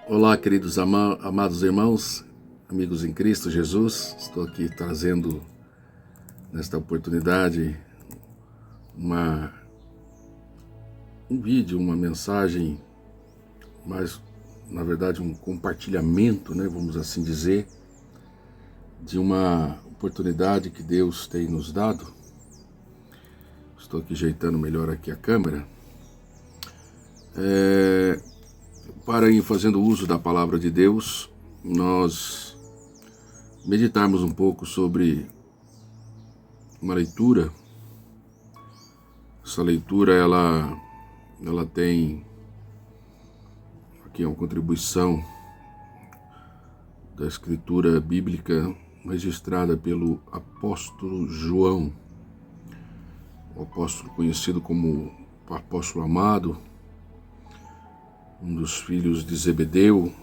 Olá, queridos amados irmãos, amigos em Cristo Jesus. Estou aqui trazendo, nesta oportunidade, um vídeo, uma mensagem, mas, na verdade, um compartilhamento, vamos assim dizer, de uma oportunidade que Deus tem nos dado. Estou aqui ajeitando melhor aqui a câmera. Para ir fazendo uso da palavra de Deus, nós meditarmos um pouco sobre uma leitura. Essa leitura, ela tem aqui uma contribuição da escritura bíblica registrada pelo apóstolo João, o apóstolo conhecido como o apóstolo amado, um dos filhos de Zebedeu,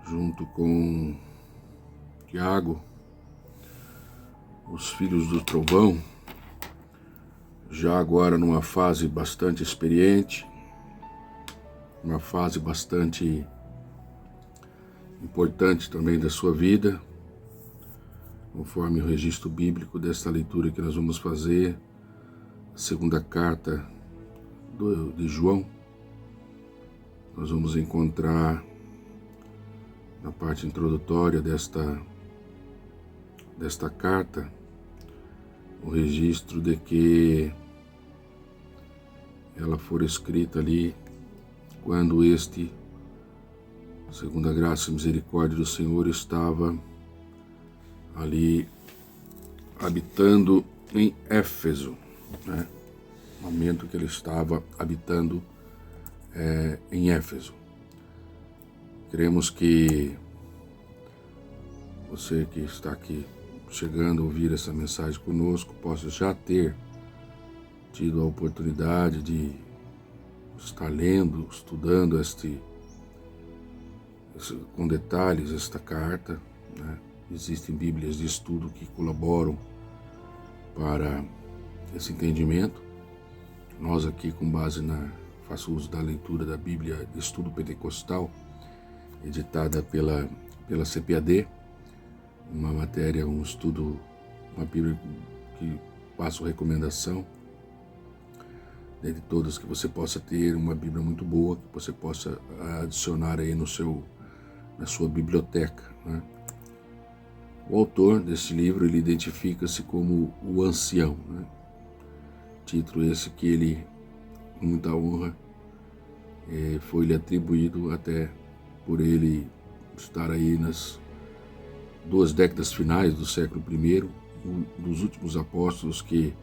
junto com Tiago, os filhos do trovão, já agora numa fase bastante experiente, uma fase bastante importante também da sua vida, conforme o registro bíblico desta leitura que nós vamos fazer, a segunda carta de João. Nós vamos encontrar na parte introdutória desta carta o registro de que ela for escrita ali quando segundo a graça e misericórdia do Senhor, estava ali habitando em Éfeso, no momento que ele estava habitando em Éfeso. Queremos que você que está aqui chegando a ouvir essa mensagem conosco possa já ter tido a oportunidade de estar lendo, estudando com detalhes esta carta. Existem bíblias de estudo que colaboram para esse entendimento. Nós aqui, com base faço uso da leitura da Bíblia de Estudo Pentecostal, editada pela CPAD, uma matéria, um estudo, uma Bíblia que passo recomendação, dentre todas, que você possa ter uma Bíblia muito boa, que você possa adicionar aí na sua biblioteca. O autor desse livro, ele identifica-se como o ancião, título esse que ele, com muita honra, foi-lhe atribuído até por ele estar aí nas 2 décadas finais do século I, um dos últimos apóstolos que,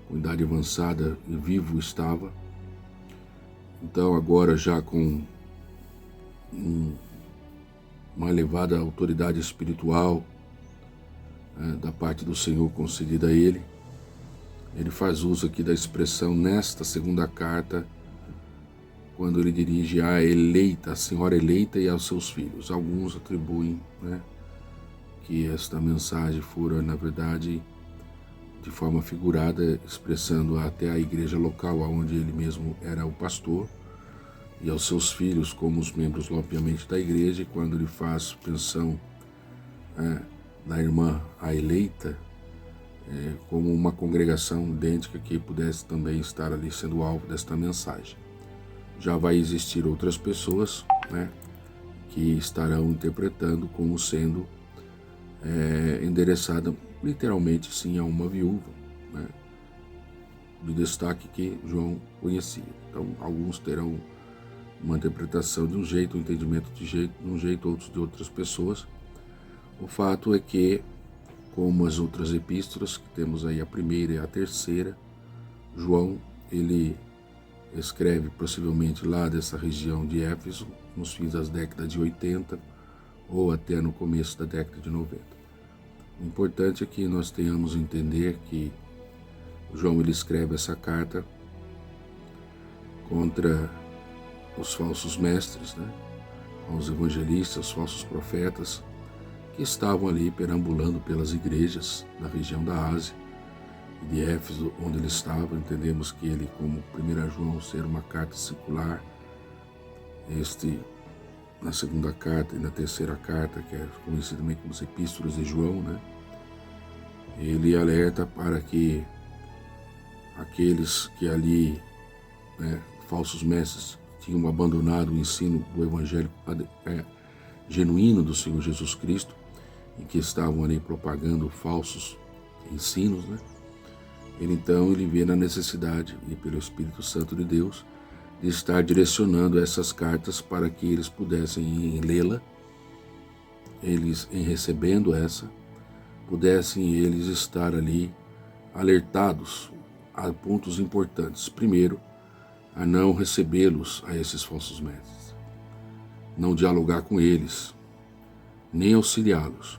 com idade avançada e vivo, estava. Então, agora já com uma elevada autoridade espiritual da parte do Senhor concedida a ele, ele faz uso aqui da expressão nesta segunda carta, quando ele dirige a senhora eleita e aos seus filhos. Alguns atribuem que esta mensagem fora, na verdade, de forma figurada, expressando até a igreja local, onde ele mesmo era o pastor, e aos seus filhos como os membros, obviamente, da igreja. E quando ele faz menção na irmã a eleita, como uma congregação idêntica que pudesse também estar ali sendo alvo desta mensagem. Já vai existir outras pessoas que estarão interpretando como sendo endereçada literalmente sim a uma viúva, de destaque que João conhecia. Então, alguns terão uma interpretação de um jeito, um entendimento de um jeito, outros de outras pessoas. O fato é que, como as outras epístolas, que temos aí a primeira e a terceira, João, ele escreve possivelmente lá dessa região de Éfeso, nos fins das décadas de 80 ou até no começo da década de 90. O importante é que nós tenhamos a entender que João, ele escreve essa carta contra os falsos mestres, os evangelistas, os falsos profetas, que estavam ali perambulando pelas igrejas na região da Ásia, de Éfeso, onde ele estava. Entendemos que ele, como 1 João ser uma carta circular, na segunda carta e na terceira carta, que é conhecida também como as Epístolas de João, né? Ele alerta para que aqueles que ali, né, falsos mestres, tinham abandonado o ensino do Evangelho genuíno do Senhor Jesus Cristo e que estavam ali propagando falsos ensinos, né? Ele vê na necessidade, e pelo Espírito Santo de Deus, de estar direcionando essas cartas para que eles pudessem, em lê-la, eles, em recebendo essa, pudessem eles estar ali alertados a pontos importantes. Primeiro, a não recebê-los a esses falsos mestres, não dialogar com eles, nem auxiliá-los.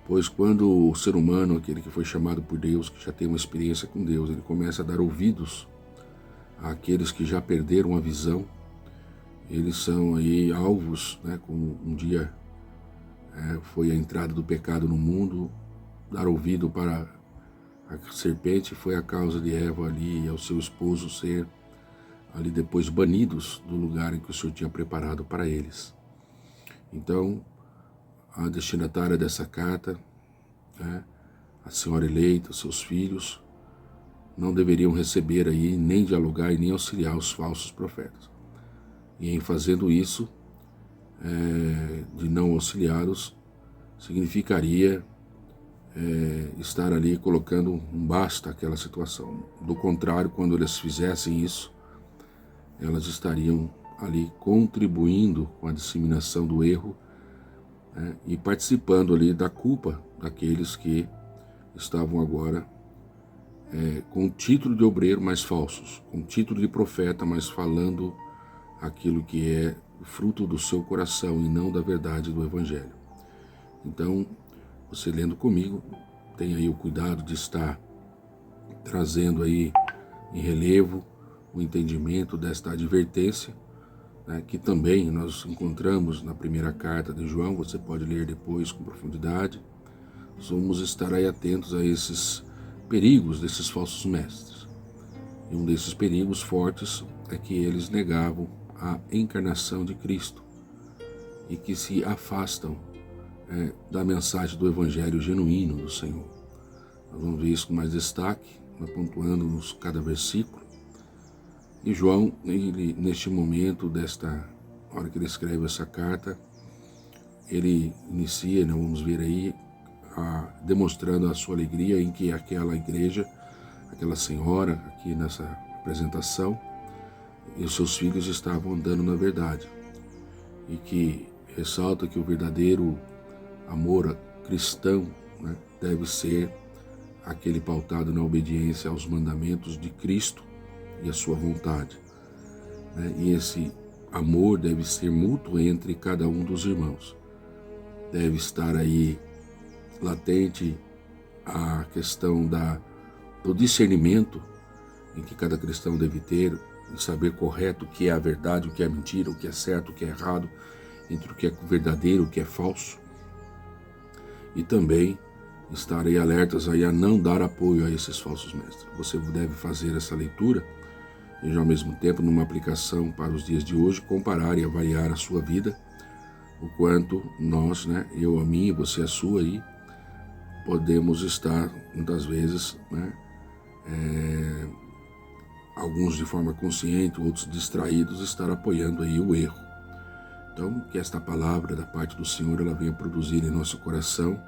Pois quando o ser humano, aquele que foi chamado por Deus, que já tem uma experiência com Deus, ele começa a dar ouvidos àqueles que já perderam a visão, eles são aí alvos, né, como um dia foi a entrada do pecado no mundo, dar ouvido para a serpente foi a causa de Eva ali e ao seu esposo ser ali depois banidos do lugar em que o Senhor tinha preparado para eles. Então, a destinatária dessa carta, né, a senhora eleita, seus filhos, não deveriam receber aí, nem dialogar e nem auxiliar os falsos profetas. E em fazendo isso, de não auxiliá-los, significaria estar ali colocando um basta àquela situação. Do contrário, quando eles fizessem isso, elas estariam ali contribuindo com a disseminação do erro, e participando ali da culpa daqueles que estavam agora com o título de obreiro, mas falsos, com o título de profeta, mas falando aquilo que é fruto do seu coração e não da verdade do Evangelho. Então, você lendo comigo, tenha aí o cuidado de estar trazendo aí em relevo o entendimento desta advertência, né, que também nós encontramos na primeira carta de João, você pode ler depois com profundidade. Vamos estar aí atentos a esses perigos desses falsos mestres. E um desses perigos fortes é que eles negavam a encarnação de Cristo e que se afastam da mensagem do Evangelho genuíno do Senhor. Nós vamos ver isso com mais destaque, pontuando-nos cada versículo. E João, ele, neste momento, desta hora que ele escreve essa carta, ele inicia, nós vamos ver aí, demonstrando a sua alegria em que aquela igreja, aquela senhora, aqui nessa apresentação, e os seus filhos estavam andando na verdade. E que ressalta que o verdadeiro amor cristão, né, deve ser aquele pautado na obediência aos mandamentos de Cristo e a sua vontade, né? E esse amor deve ser mútuo entre cada um dos irmãos. Deve estar aí latente a questão do discernimento em que cada cristão deve ter, de saber correto o que é a verdade, o que é mentira, o que é certo, o que é errado, entre o que é verdadeiro, o que é falso. E também estar aí alertas aí a não dar apoio a esses falsos mestres. Você deve fazer essa leitura e já ao mesmo tempo, numa aplicação para os dias de hoje, comparar e avaliar a sua vida, o quanto nós, né, eu a minha, você a sua aí, podemos estar, muitas vezes, né, alguns de forma consciente, outros distraídos, estar apoiando aí o erro. Então, que esta palavra da parte do Senhor, ela venha produzir em nosso coração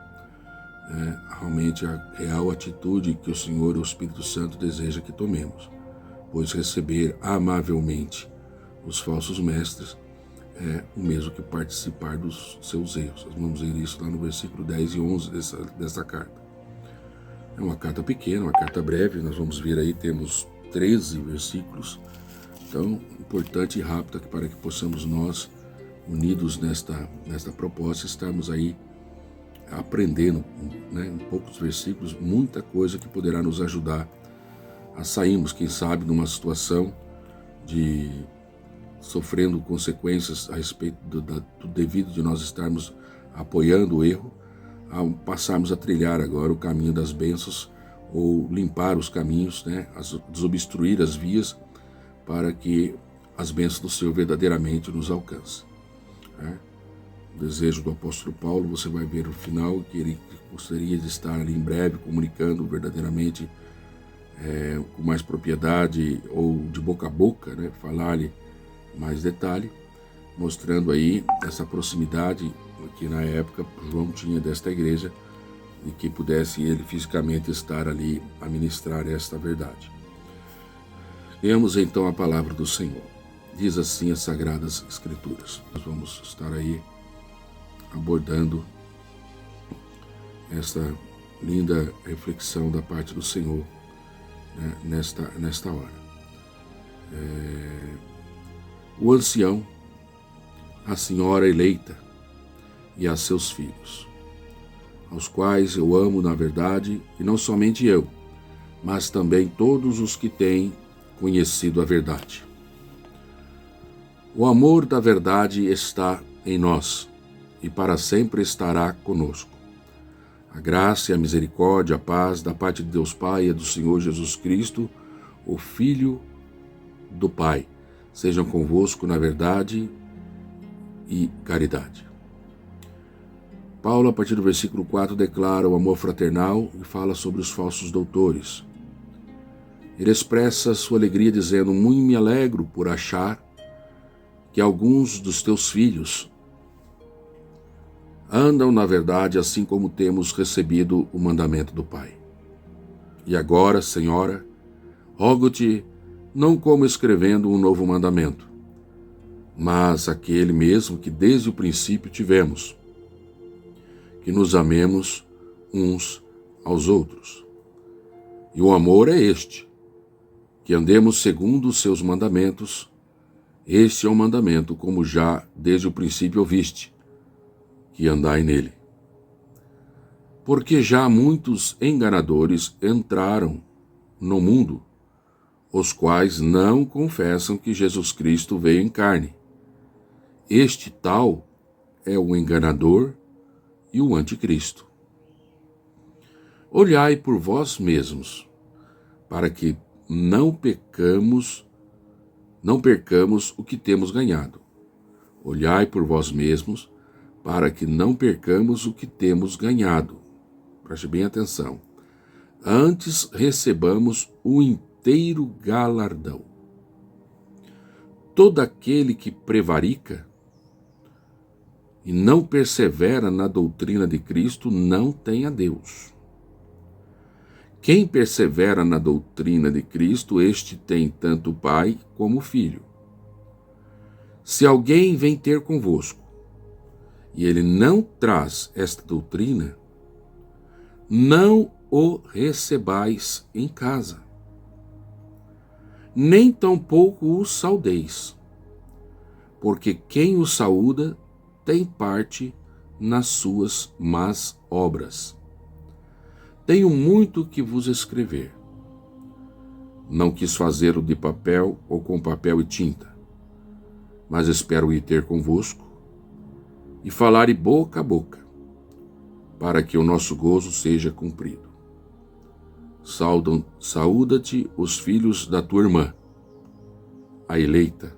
realmente a real atitude que o Senhor, o Espírito Santo, deseja que tomemos. Pois receber amavelmente os falsos mestres é o mesmo que participar dos seus erros. Nós vamos ver isso lá no versículo 10 e 11 dessa carta. É uma carta pequena, uma carta breve, nós vamos ver aí, temos 13 versículos. Então, importante e rápida para que possamos nós, unidos nesta proposta, estarmos aí aprendendo, né, em poucos versículos, muita coisa que poderá nos ajudar a sairmos, quem sabe, numa situação de sofrendo consequências a respeito do devido de nós estarmos apoiando o erro, ao passarmos a trilhar agora o caminho das bênçãos, ou limpar os caminhos, né, desobstruir as vias, para que as bênçãos do Senhor verdadeiramente nos alcancem. O desejo do apóstolo Paulo, você vai ver no final que ele gostaria de estar ali em breve comunicando verdadeiramente com mais propriedade ou de boca a boca, falar-lhe mais detalhe, mostrando aí essa proximidade que na época João tinha desta igreja e que pudesse ele fisicamente estar ali a ministrar esta verdade. Leamos então a palavra do Senhor. Diz assim as Sagradas Escrituras. Nós vamos estar aí abordando esta linda reflexão da parte do Senhor, nesta hora. O ancião, a senhora eleita e a seus filhos, aos quais eu amo na verdade, e não somente eu, mas também todos os que têm conhecido a verdade. O amor da verdade está em nós, e para sempre estará conosco. A graça e a misericórdia, a paz da parte de Deus Pai e do Senhor Jesus Cristo, o Filho do Pai, sejam convosco na verdade e caridade. Paulo, a partir do versículo 4, declara o amor fraternal e fala sobre os falsos doutores. Ele expressa sua alegria dizendo: muito me alegro por achar que alguns dos teus filhos andam na verdade assim como temos recebido o mandamento do Pai. E agora, Senhora, rogo-te, não como escrevendo um novo mandamento, mas aquele mesmo que desde o princípio tivemos, que nos amemos uns aos outros. E o amor é este, que andemos segundo os seus mandamentos. Este é o mandamento, como já desde o princípio ouviste, que andai nele. Porque já muitos enganadores entraram no mundo, os quais não confessam que Jesus Cristo veio em carne. Este tal é o enganador e o anticristo. Olhai por vós mesmos, para que não percamos o que temos ganhado. Olhai por vós mesmos, para que não percamos o que temos ganhado. Preste bem atenção. Antes recebamos o inteiro galardão. Todo aquele que prevarica e não persevera na doutrina de Cristo não tem a Deus. Quem persevera na doutrina de Cristo, este tem tanto o Pai como o Filho. Se alguém vem ter convosco, e ele não traz esta doutrina, não o recebais em casa, nem tampouco o saudeis, porque quem o saúda tem parte nas suas más obras. Tenho muito que vos escrever. Não quis fazê-lo de papel ou com papel e tinta, mas espero ir ter convosco e falar boca a boca, para que o nosso gozo seja cumprido. Saúda-te os filhos da tua irmã, a eleita.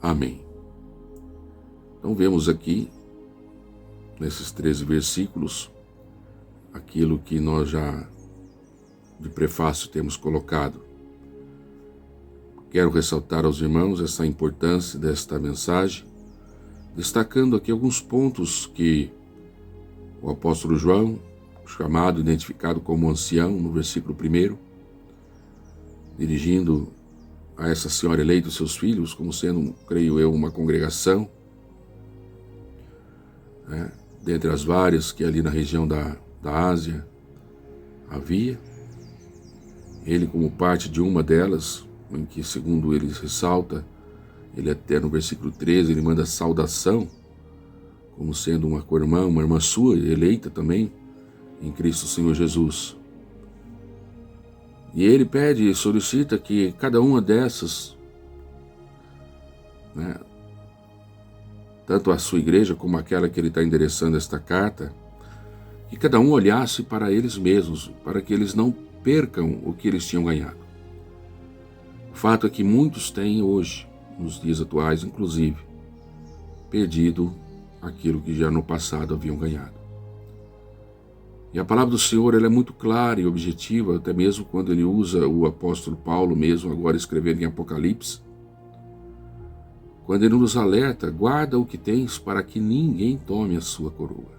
Amém. Então vemos aqui, nesses 13 versículos, aquilo que nós já de prefácio temos colocado. Quero ressaltar aos irmãos essa importância desta mensagem, destacando aqui alguns pontos que o apóstolo João, chamado, identificado como ancião, no versículo 1, dirigindo a essa senhora eleita os seus filhos, como sendo, creio eu, uma congregação, dentre as várias que ali na região da Ásia havia, ele como parte de uma delas, em que, segundo ele ressalta, ele até no versículo 13, ele manda saudação, como sendo uma co-irmã, uma irmã sua, eleita também, em Cristo Senhor Jesus. E ele pede e solicita que cada uma dessas, tanto a sua igreja como aquela que ele está endereçando esta carta, que cada um olhasse para eles mesmos, para que eles não percam o que eles tinham ganhado. O fato é que muitos têm hoje, nos dias atuais inclusive, perdido aquilo que já no passado haviam ganhado. E a palavra do Senhor, ela é muito clara e objetiva, até mesmo quando ele usa o apóstolo Paulo mesmo, agora escrevendo em Apocalipse, quando ele nos alerta: guarda o que tens para que ninguém tome a sua coroa.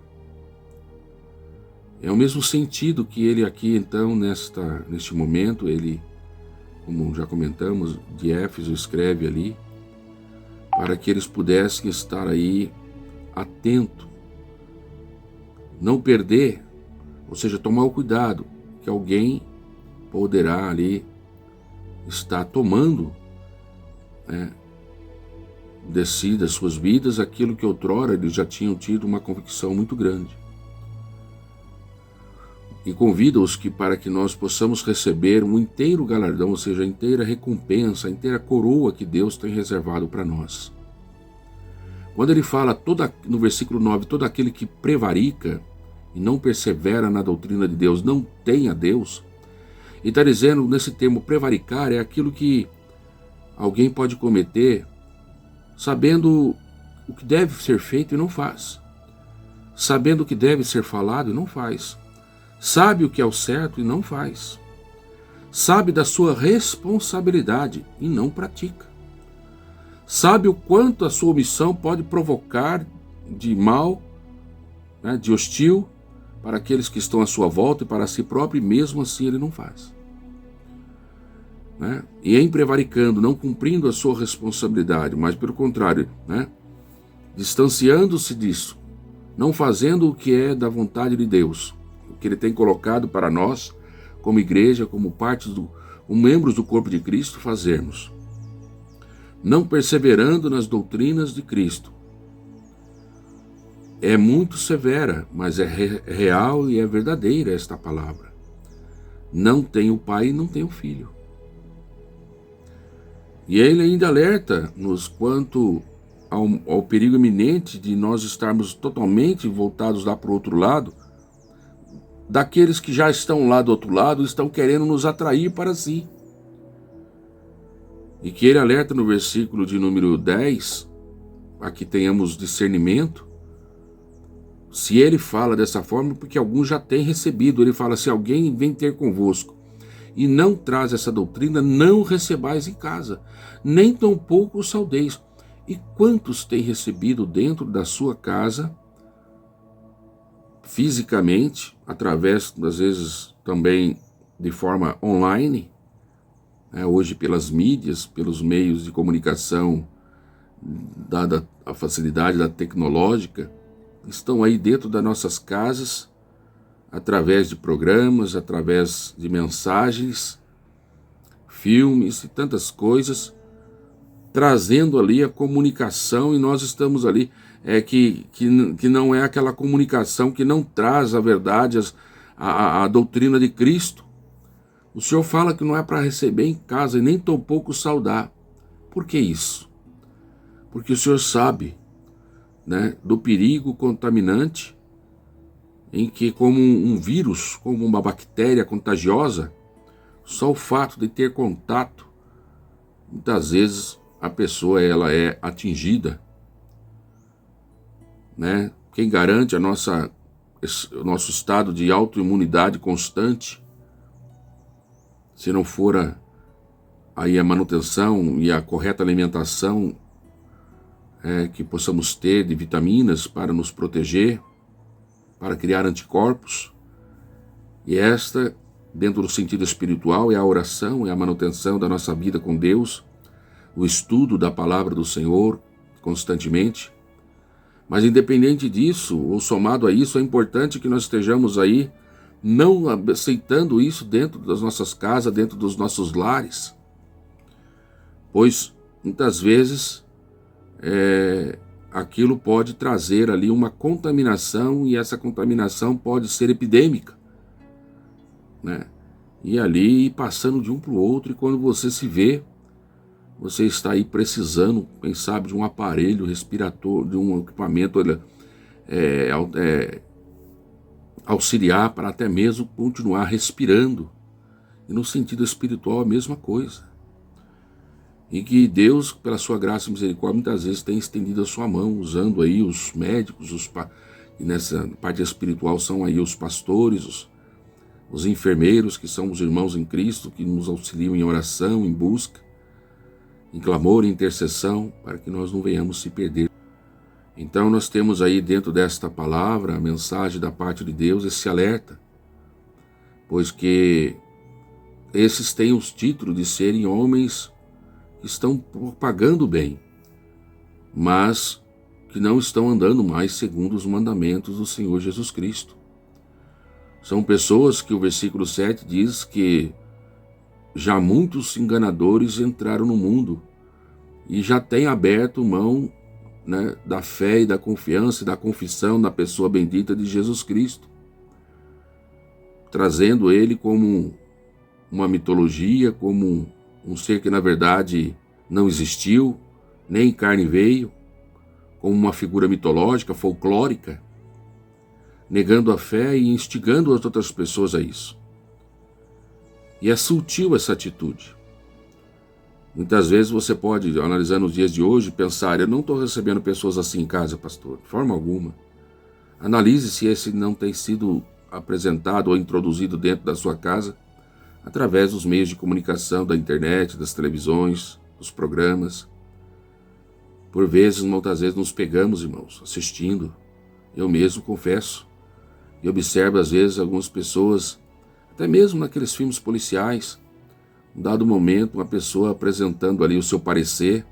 É o mesmo sentido que ele aqui, então, neste momento, ele, como já comentamos, de Éfeso, escreve ali, para que eles pudessem estar aí atento, não perder, ou seja, tomar o cuidado, que alguém poderá ali estar tomando, das suas vidas aquilo que outrora eles já tinham tido uma convicção muito grande. E convida-os para que nós possamos receber um inteiro galardão, ou seja, a inteira recompensa, a inteira coroa que Deus tem reservado para nós. Quando ele fala no versículo 9, todo aquele que prevarica e não persevera na doutrina de Deus, não tem a Deus, e está dizendo, nesse termo prevaricar, é aquilo que alguém pode cometer sabendo o que deve ser feito e não faz, sabendo o que deve ser falado e não faz, sabe o que é o certo e não faz, sabe da sua responsabilidade e não pratica, sabe o quanto a sua omissão pode provocar de mal, de hostil, para aqueles que estão à sua volta e para si próprio, e mesmo assim ele não faz. E em prevaricando, não cumprindo a sua responsabilidade, mas pelo contrário, distanciando-se disso, não fazendo o que é da vontade de Deus, o que Ele tem colocado para nós, como igreja, como membros do corpo de Cristo, fazermos. Não perseverando nas doutrinas de Cristo. É muito severa, mas é real e é verdadeira esta palavra. Não tem o Pai e não tem o Filho. E ele ainda alerta-nos quanto ao perigo iminente de nós estarmos totalmente voltados lá para o outro lado, daqueles que já estão lá do outro lado, estão querendo nos atrair para si. E que ele alerta no versículo de número 10, para que tenhamos discernimento. Se ele fala dessa forma, porque alguns já têm recebido, ele fala: se alguém vem ter convosco e não traz essa doutrina, não recebais em casa, nem tampouco o saudeis. E quantos têm recebido dentro da sua casa, fisicamente, através, às vezes, também de forma online, hoje pelas mídias, pelos meios de comunicação, dada a facilidade da tecnológica, estão aí dentro das nossas casas, através de programas, através de mensagens, filmes e tantas coisas, trazendo ali a comunicação, e nós estamos ali, que não é aquela comunicação que não traz a verdade, a doutrina de Cristo. O Senhor fala que não é para receber em casa e nem tampouco saudar. Por que isso? Porque o Senhor sabe, do perigo contaminante em que, como um vírus, como uma bactéria contagiosa, só o fato de ter contato, muitas vezes a pessoa ela é atingida. Quem garante o nosso estado de autoimunidade constante, se não for aí a manutenção e a correta alimentação que possamos ter de vitaminas para nos proteger, para criar anticorpos. E esta, dentro do sentido espiritual, é a oração, é a manutenção da nossa vida com Deus, o estudo da palavra do Senhor constantemente. Mas independente disso, ou somado a isso, é importante que nós estejamos aí não aceitando isso dentro das nossas casas, dentro dos nossos lares, pois muitas vezes aquilo pode trazer ali uma contaminação, e essa contaminação pode ser epidêmica, e ali passando de um para o outro, e quando você se vê, você está aí precisando, quem sabe, de um aparelho respiratório, de um equipamento auxiliar para até mesmo continuar respirando. E no sentido espiritual a mesma coisa. E que Deus, pela sua graça e misericórdia, muitas vezes tem estendido a sua mão, usando aí os médicos, e nessa parte espiritual são aí os pastores, os enfermeiros, que são os irmãos em Cristo, que nos auxiliam em oração, em busca, em clamor, em intercessão, para que nós não venhamos se perder. Então nós temos aí dentro desta palavra, a mensagem da parte de Deus, esse alerta, pois que esses têm os títulos de serem homens que estão propagando o bem, mas que não estão andando mais segundo os mandamentos do Senhor Jesus Cristo. São pessoas que o versículo 7 diz que já muitos enganadores entraram no mundo e já têm aberto mão, né, da fé e da confiança e da confissão na pessoa bendita de Jesus Cristo, trazendo ele como uma mitologia, como um ser que na verdade não existiu, nem em carne veio, como uma figura mitológica, folclórica, negando a fé e instigando as outras pessoas a isso. E é sutil essa atitude. Muitas vezes você pode, analisando os dias de hoje, pensar: eu não estou recebendo pessoas assim em casa, pastor, de forma alguma. Analise se esse não tem sido apresentado ou introduzido dentro da sua casa através dos meios de comunicação, da internet, das televisões, dos programas. Por vezes, muitas vezes nos pegamos, irmãos, assistindo. Eu mesmo confesso. E observo às vezes algumas pessoas, até mesmo naqueles filmes policiais, em dado momento, uma pessoa apresentando ali o seu parecer,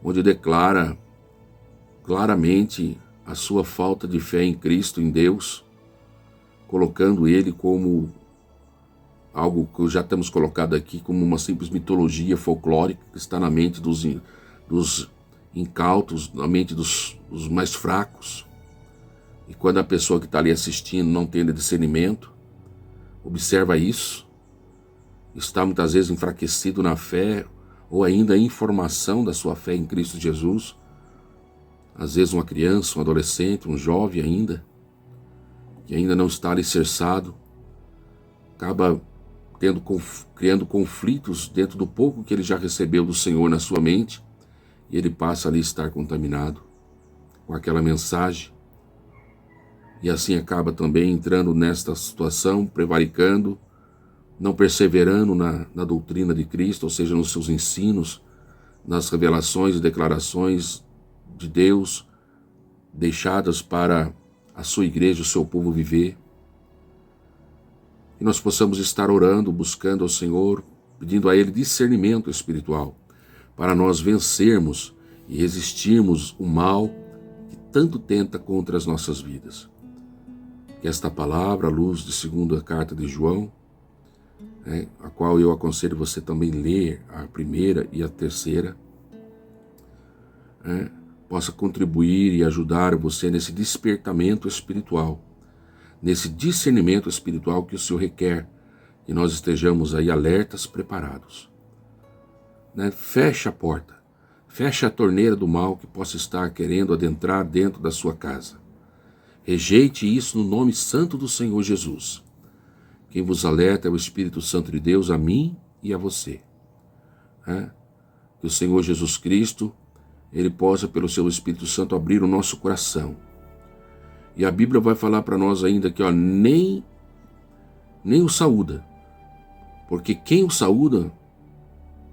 onde declara claramente a sua falta de fé em Cristo, em Deus, colocando ele como algo que já temos colocado aqui como uma simples mitologia folclórica que está na mente dos incautos, na mente dos mais fracos. E quando a pessoa que está ali assistindo não tem discernimento, observa isso, está muitas vezes enfraquecido na fé, ou ainda em formação da sua fé em Cristo Jesus, às vezes uma criança, um adolescente, um jovem ainda, que ainda não está alicerçado, acaba criando conflitos dentro do pouco que ele já recebeu do Senhor na sua mente, e ele passa ali a estar contaminado com aquela mensagem, e assim acaba também entrando nesta situação, prevaricando, não perseverando na doutrina de Cristo, ou seja, nos seus ensinos, nas revelações e declarações de Deus, deixadas para a sua igreja, o seu povo viver. Que nós possamos estar orando, buscando ao Senhor, pedindo a Ele discernimento espiritual, para nós vencermos e resistirmos o mal que tanto tenta contra as nossas vidas. Que esta palavra, a luz de segunda carta de João, a qual eu aconselho você também ler a primeira e a terceira, possa contribuir e ajudar você nesse despertamento espiritual, nesse discernimento espiritual que o Senhor requer, que nós estejamos aí alertas, preparados. Feche a porta, feche a torneira do mal que possa estar querendo adentrar dentro da sua casa. Rejeite isso no nome santo do Senhor Jesus. Quem vos alerta é o Espírito Santo de Deus, a mim e a você. Que o Senhor Jesus Cristo, Ele possa, pelo seu Espírito Santo, abrir o nosso coração. E a Bíblia vai falar para nós ainda que nem o saúda, porque quem o saúda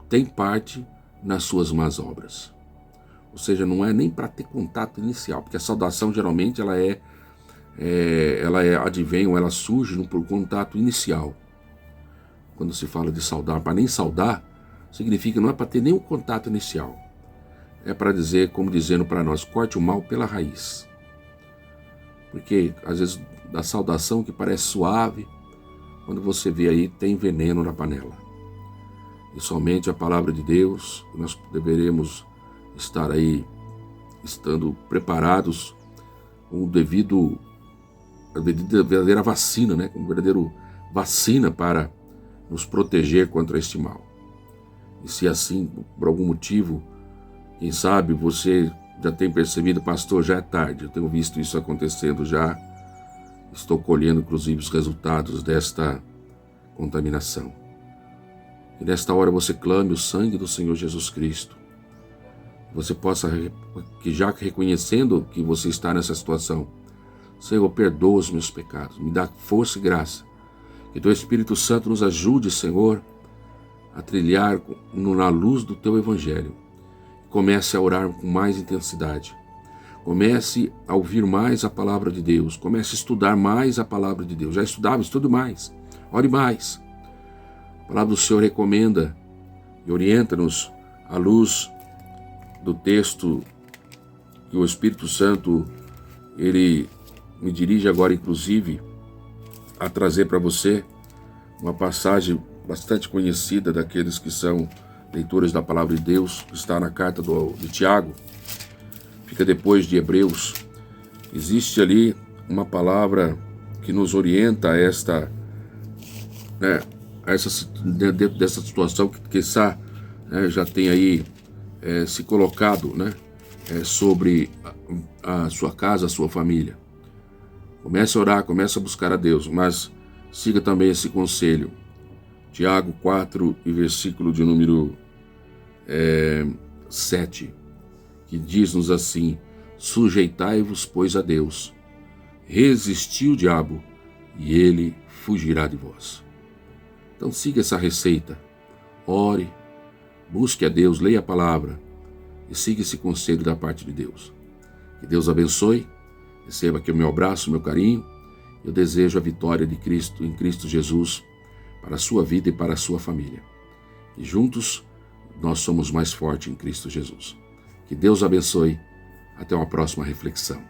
tem parte nas suas más obras. Ou seja, não é nem para ter contato inicial, porque a saudação geralmente ela advém ou ela surge por contato inicial. Quando se fala de saudar, para nem saudar, significa não é para ter nenhum contato inicial. É para dizer, como dizendo para nós, corte o mal pela raiz. Porque às vezes da saudação que parece suave, quando você vê aí tem veneno na panela. E somente a palavra de Deus, nós deveremos estar aí, estando preparados com a verdadeira vacina, com a verdadeira vacina para nos proteger contra este mal. E se assim, por algum motivo, quem sabe você já tem percebido, pastor, já é tarde, eu tenho visto isso acontecendo já, estou colhendo inclusive os resultados desta contaminação. que nesta hora você clame o sangue do Senhor Jesus Cristo. Você possa, que já reconhecendo que você está nessa situação, Senhor, perdoa os meus pecados, me dá força e graça. Que Teu Espírito Santo nos ajude, Senhor, a trilhar na luz do Teu Evangelho. Comece a orar com mais intensidade. Comece a ouvir mais a palavra de Deus. Comece a estudar mais a palavra de Deus. Já estudava, estude mais. Ore mais. A palavra do Senhor recomenda e orienta-nos à luz do texto que o Espírito Santo, ele me dirige agora, inclusive, a trazer para você uma passagem bastante conhecida daqueles que são leitores da palavra de Deus, que está na carta de Tiago, fica depois de Hebreus. Existe ali uma palavra que nos orienta a essa, dentro dessa situação que já tem aí se colocado, sobre a sua casa, a sua família. Comece a orar, comece a buscar a Deus, mas siga também esse conselho. Tiago 4 e versículo de número 7, que diz-nos assim: sujeitai-vos, pois, a Deus, resisti o diabo, e ele fugirá de vós. Então siga essa receita, ore, busque a Deus, leia a palavra e siga esse conselho da parte de Deus. Que Deus abençoe, receba aqui o meu abraço, o meu carinho. Eu desejo a vitória de Cristo, em Cristo Jesus, para a sua vida e para a sua família. E juntos nós somos mais fortes em Cristo Jesus. Que Deus abençoe. Até uma próxima reflexão.